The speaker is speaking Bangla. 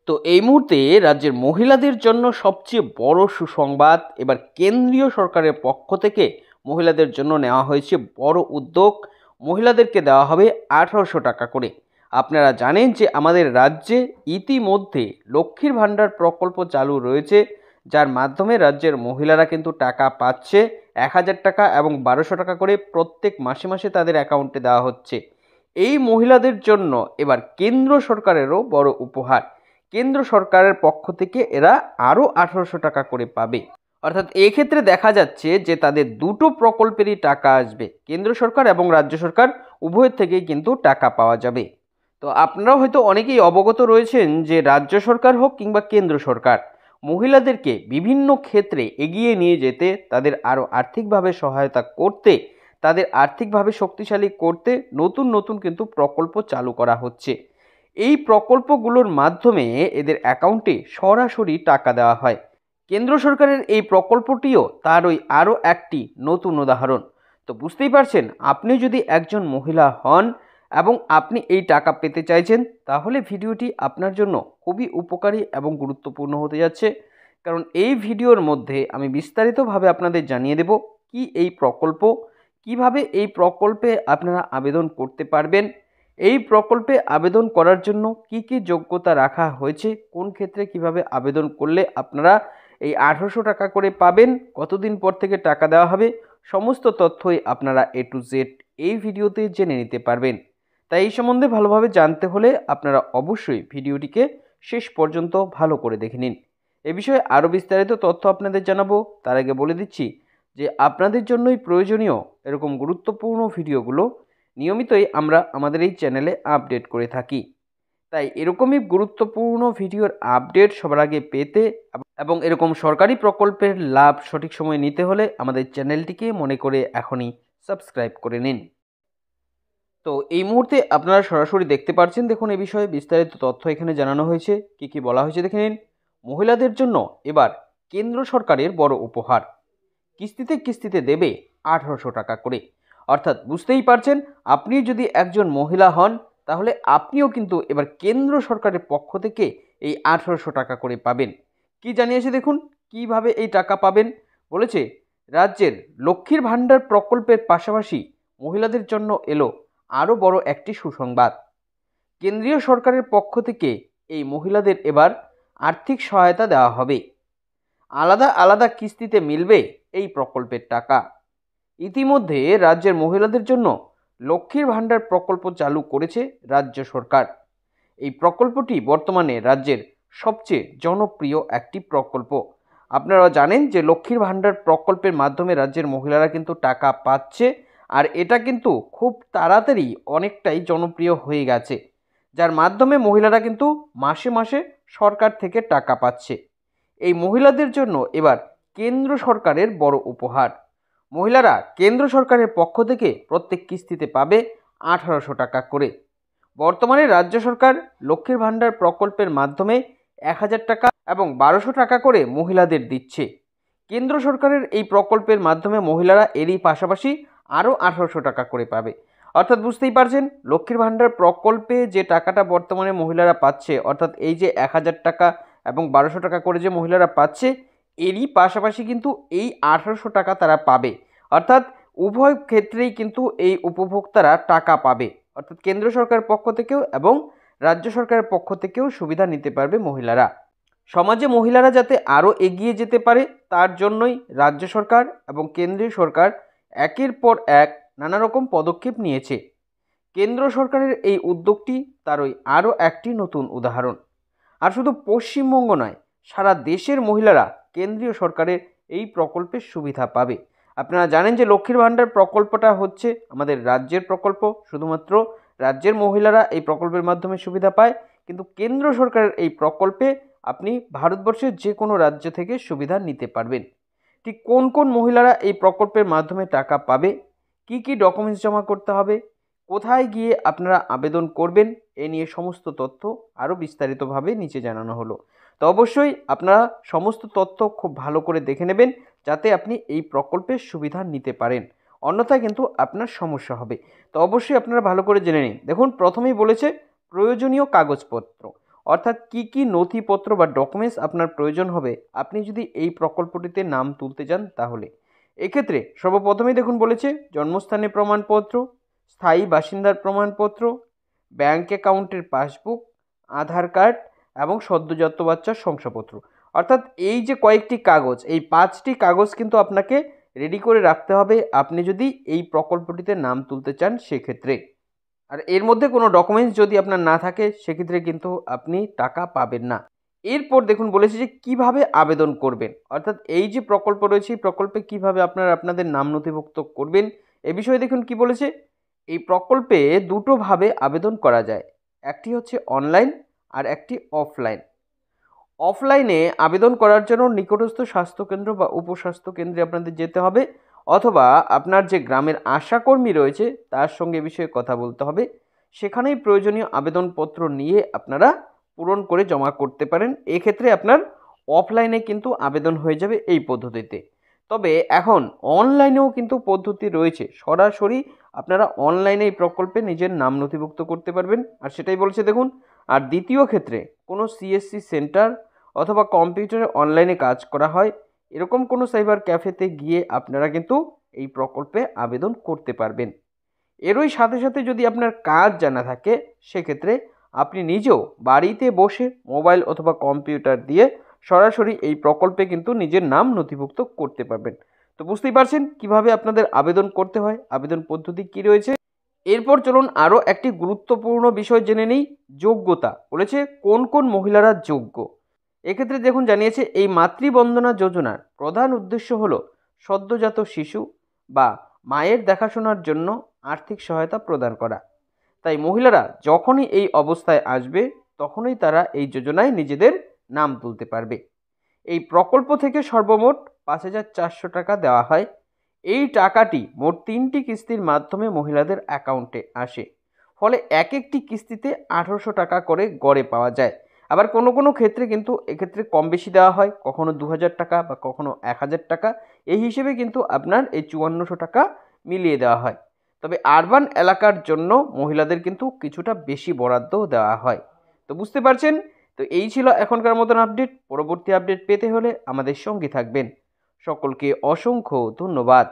তো এই মুহূর্তে রাজ্যের মহিলাদের জন্য সবচেয়ে বড় সুসংবাদ, এবার কেন্দ্রীয় সরকারের পক্ষ থেকে মহিলাদের জন্য নেওয়া হয়েছে বড় উদ্যোগ। মহিলাদেরকে দেওয়া হবে 1800 টাকা করে। আপনারা জানেন যে আমাদের রাজ্যে ইতিমধ্যে লক্ষ্মীর ভাণ্ডার প্রকল্প চালু রয়েছে, যার মাধ্যমে রাজ্যের মহিলারা কিন্তু টাকা পাচ্ছে। 1000 টাকা এবং 1200 টাকা করে প্রত্যেক মাসে মাসে তাদের অ্যাকাউন্টে দেওয়া হচ্ছে। এই মহিলাদের জন্য এবার কেন্দ্র সরকারেরও বড় উপহার। কেন্দ্র সরকারের পক্ষ থেকে এরা আরও 1800 টাকা করে পাবে। অর্থাৎ এক্ষেত্রে দেখা যাচ্ছে যে তাদের দুটো প্রকল্পেরই টাকা আসবে, কেন্দ্র সরকার এবং রাজ্য সরকার উভয়ের থেকেই কিন্তু টাকা পাওয়া যাবে। তো আপনারাও হয়তো অনেকেই অবগত রয়েছেন যে রাজ্য সরকার হোক কিংবা কেন্দ্র সরকার, মহিলাদেরকে বিভিন্ন ক্ষেত্রে এগিয়ে নিয়ে যেতে, তাদের আরও আর্থিকভাবে সহায়তা করতে, তাদের আর্থিকভাবে শক্তিশালী করতে নতুন নতুন কিন্তু প্রকল্প চালু করা হচ্ছে। এই প্রকল্পগুলোর মাধ্যমে এদের অ্যাকাউন্টে সরাসরি টাকা দেওয়া হয়। কেন্দ্র সরকারের এই প্রকল্পটিও তারই আরও একটি নতুন উদাহরণ। তো বুঝতেই পারছেন, আপনি যদি একজন মহিলা হন এবং আপনি এই টাকা পেতে চাইছেন, তাহলে ভিডিওটি আপনার জন্য খুবই উপকারী এবং গুরুত্বপূর্ণ হতে যাচ্ছে। কারণ এই ভিডিওর মধ্যে আমি বিস্তারিতভাবে আপনাদের জানিয়ে দেব কি এই প্রকল্প, কিভাবে এই প্রকল্পে আপনারা আবেদন করতে পারবেন, এই প্রকল্পে আবেদন করার জন্য কি কি যোগ্যতা রাখা হয়েছে, কোন ক্ষেত্রে কিভাবে আবেদন করলে আপনারা এই 1800 টাকা করে পাবেন, কতদিন পর থেকে টাকা দেওয়া হবে, সমস্ত তথ্যই আপনারা A to Z এই ভিডিওতে জেনে নিতে পারবেন। তাই এই সম্বন্ধে ভালোভাবে জানতে হলে আপনারা অবশ্যই ভিডিওটিকে শেষ পর্যন্ত ভালো করে দেখে নিন। এ বিষয়ে আরও বিস্তারিত তথ্য আপনাদের জানাবো, তার আগে বলে দিচ্ছি যে আপনাদের জন্যই প্রয়োজনীয় এরকম গুরুত্বপূর্ণ ভিডিওগুলো নিয়মিতই আমরা আমাদের এই চ্যানেলে আপডেট করে থাকি। তাই এরকমই গুরুত্বপূর্ণ ভিডিওর আপডেট সবার আগে পেতে এবং এরকম সরকারি প্রকল্পের লাভ সঠিক সময়ে নিতে হলে আমাদের চ্যানেলটিকে মনে করে এখনই সাবস্ক্রাইব করে নিন। তো এই মুহূর্তে আপনারা সরাসরি দেখতে পাচ্ছেন, দেখুন এই বিষয়ে বিস্তারিত তথ্য এখানে জানানো হয়েছে। কি কি বলা হয়েছে দেখে নিন। মহিলাদের জন্য এবার কেন্দ্র সরকারের বড় উপহার, কিস্তিতে কিস্তিতে দেবে 1800 টাকা করে। অর্থাৎ বুঝতেই পারছেন, আপনি যদি একজন মহিলা হন তাহলে আপনিও কিন্তু এবার কেন্দ্র সরকারের পক্ষ থেকে এই 1800 টাকা করে পাবেন। কি জানিয়েছে দেখুন কিভাবে এই টাকা পাবেন। বলেছে রাজ্যের লক্ষ্মীর ভাণ্ডার প্রকল্পের পাশাপাশি মহিলাদের জন্য এলো আরও বড় একটি সুসংবাদ। কেন্দ্রীয় সরকারের পক্ষ থেকে এই মহিলাদের এবার আর্থিক সহায়তা দেওয়া হবে। আলাদা আলাদা কিস্তিতে মিলবে এই প্রকল্পের টাকা। ইতিমধ্যে রাজ্যের মহিলাদের জন্য লক্ষ্মীর ভাণ্ডার প্রকল্প চালু করেছে রাজ্য সরকার। এই প্রকল্পটি বর্তমানে রাজ্যের সবচেয়ে জনপ্রিয় একটি প্রকল্প। আপনারা জানেন যে লক্ষ্মীর ভাণ্ডার প্রকল্পের মাধ্যমে রাজ্যের মহিলারা কিন্তু টাকা পাচ্ছে, আর এটা কিন্তু খুব তাড়াতাড়ি অনেকটাই জনপ্রিয় হয়ে গেছে, যার মাধ্যমে মহিলারা কিন্তু মাসে মাসে সরকার থেকে টাকা পাচ্ছে। এই মহিলাদের জন্য এবার কেন্দ্র সরকারের বড় উপহার। মহিলারা কেন্দ্র সরকারের পক্ষ থেকে প্রত্যেক কিস্তিতে পাবে 1800 টাকা করে। বর্তমানে রাজ্য সরকার লক্ষ্মীর ভাণ্ডার প্রকল্পের মাধ্যমে 1000 টাকা এবং 1200 টাকা করে মহিলাদের দিচ্ছে। কেন্দ্র সরকারের এই প্রকল্পের মাধ্যমে মহিলারা এরই পাশাপাশি আরও 1800 টাকা করে পাবে। অর্থাৎ বুঝতেই পারছেন, লক্ষ্মীর ভাণ্ডার প্রকল্পে যে টাকাটা বর্তমানে মহিলারা পাচ্ছে, অর্থাৎ এই যে 1000 টাকা এবং 1200 টাকা করে যে মহিলারা পাচ্ছে, এরই পাশাপাশি কিন্তু এই 1800 টাকা তারা পাবে। অর্থাৎ উভয় ক্ষেত্রেই কিন্তু এই উপভোক্তারা টাকা পাবে। অর্থাৎ কেন্দ্র সরকারের পক্ষ থেকেও এবং রাজ্য সরকারের পক্ষ থেকেও সুবিধা নিতে পারবে মহিলারা। সমাজে মহিলারা যাতে আরও এগিয়ে যেতে পারে তার জন্যই রাজ্য সরকার এবং কেন্দ্রীয় সরকার একের পর এক নানা রকম পদক্ষেপ নিয়েছে। কেন্দ্র সরকারের এই উদ্যোগটি তারই আরও একটি নতুন উদাহরণ। আর শুধু পশ্চিমবঙ্গ নয়, সারা দেশের মহিলারা কেন্দ্রীয় সরকারের এই প্রকল্পের সুবিধা পাবে। আপনারা জানেন যে লক্ষ্মীর ভাণ্ডার প্রকল্পটা হচ্ছে আমাদের রাজ্যের প্রকল্প, শুধুমাত্র রাজ্যের মহিলারা এই প্রকল্পের মাধ্যমে সুবিধা পায়, কিন্তু কেন্দ্র সরকারের এই প্রকল্পে আপনি ভারতবর্ষের যে কোনো রাজ্য থেকে সুবিধা নিতে পারবেন। ঠিক কোন কোন মহিলারা এই প্রকল্পের মাধ্যমে টাকা পাবে, কি কি ডকুমেন্টস জমা করতে হবে, কোথায় গিয়ে আপনারা আবেদন করবেন, এ নিয়ে সমস্ত তথ্য আরও বিস্তারিতভাবে নিচে জানানো হলো। তো অবশ্যই আপনারা সমস্ত তথ্য খুব ভালো করে দেখে নেবেন, যাতে আপনি এই প্রকল্পের সুবিধা নিতে পারেন, অন্যথায় কিন্তু আপনার সমস্যা হবে। তো অবশ্যই আপনারা ভালো করে জেনে নিন। দেখুন প্রথমেই বলেছে প্রয়োজনীয় কাগজপত্র, অর্থাৎ কি কি নথিপত্র বা ডকুমেন্টস আপনার প্রয়োজন হবে আপনি যদি এই প্রকল্পটিতে নাম তুলতে চান তাহলে। এক্ষেত্রে সর্বপ্রথমেই দেখুন বলেছে জন্মস্থানের প্রমাণপত্র, স্থায়ী বাসিন্দার প্রমাণপত্র, ব্যাঙ্ক অ্যাকাউন্টের পাসবুক, আধার কার্ড এবং সদ্যোজাত বাচ্চার শংসাপত্র। অর্থাৎ এই যে কয়েকটি কাগজ, এই 5টি কাগজ কিন্তু আপনাকে রেডি করে রাখতে হবে আপনি যদি এই প্রকল্পটিতে নাম তুলতে চান সেক্ষেত্রে। আর এর মধ্যে কোনো ডকুমেন্টস যদি আপনার না থাকে সেক্ষেত্রে কিন্তু আপনি টাকা পাবেন না। এরপর দেখুন বলেছে যে কিভাবে আবেদন করবেন, অর্থাৎ এই যে প্রকল্প রয়েছে এই প্রকল্পে কিভাবে আপনারা আপনাদের নাম নথিভুক্ত করবেন এ বিষয়ে দেখুন কি বলেছে। এই প্রকল্পে দুটোভাবে আবেদন করা যায়, একটি হচ্ছে অনলাইন আর একটি অফলাইন। অফলাইনে আবেদন করার জন্য নিকটস্থ স্বাস্থ্যকেন্দ্র বা উপস্বাস্থ্য কেন্দ্রে আপনাদের যেতে হবে, অথবা আপনার যে গ্রামের আশাকর্মী রয়েছে তার সঙ্গে বিষয়ে কথা বলতে হবে। সেখানেই প্রয়োজনীয় আবেদনপত্র নিয়ে আপনারা পূরণ করে জমা করতে পারেন। এক্ষেত্রে আপনার অফলাইনে কিন্তু আবেদন হয়ে যাবে এই পদ্ধতিতে। তবে এখন অনলাইনেও কিন্তু পদ্ধতি রয়েছে, সরাসরি আপনারা অনলাইনে এই প্রকল্পে নিজের নাম নথিভুক্ত করতে পারবেন, আর সেটাই বলছে দেখুন। আর দ্বিতীয় ক্ষেত্রে কোনো সিএসসি সেন্টার অথবা কম্পিউটারে অনলাইনে কাজ করা হয় এরকম কোনো সাইবার ক্যাফেতে গিয়ে আপনারা কিন্তু এই প্রকল্পে আবেদন করতে পারবেন। এরই সাথে সাথে যদি আপনার কাজ জানা থাকে সেক্ষেত্রে আপনি নিজেও বাড়িতে বসে মোবাইল অথবা কম্পিউটার দিয়ে সরাসরি এই প্রকল্পে কিন্তু নিজের নাম নথিভুক্ত করতে পারবেন। তো বুঝতেই পারছেন কিভাবে আপনাদের আবেদন করতে হয়, আবেদন পদ্ধতি কি রয়েছে। এরপর চলুন আরও একটি গুরুত্বপূর্ণ বিষয় জেনে নিই, যোগ্যতা। বলেছে কোন কোন মহিলারা যোগ্য। এক্ষেত্রে দেখুন জানিয়েছে এই মাতৃবন্দনা যোজনার প্রধান উদ্দেশ্য হলো সদ্যোজাত শিশু বা মায়ের দেখাশোনার জন্য আর্থিক সহায়তা প্রদান করা। তাই মহিলারা যখনই এই অবস্থায় আসবে তখনই তারা এই যোজনায় নিজেদের নাম তুলতে পারবে। এই প্রকল্প থেকে সর্বমোট 5,400 টাকা দেওয়া হয়। এই টাকাটি মোট 3টি কিস্তির মাধ্যমে মহিলাদের অ্যাকাউন্টে আসে। ফলে এক একটি কিস্তিতে 1,800 টাকা করে গড়ে পাওয়া যায়। আবার কোনো কোনো ক্ষেত্রে কিন্তু এক্ষেত্রে কম বেশি দেওয়া হয়, কখনো 2,000 টাকা বা কখনো 1,000 টাকা। এই হিসেবে কিন্তু আপনার এই 5,400 টাকা মিলিয়ে দেওয়া হয়। তবে আরবান এলাকার জন্য মহিলাদের কিন্তু কিছুটা বেশি বরাদ্দও দেওয়া হয়। তো বুঝতে পারছেন। তো এই ছিল এখনকার মতন আপডেট। পরবর্তী আপডেট পেতে হলে আমাদের সঙ্গে থাকবেন। সকলকে অসংখ্য ধন্যবাদ।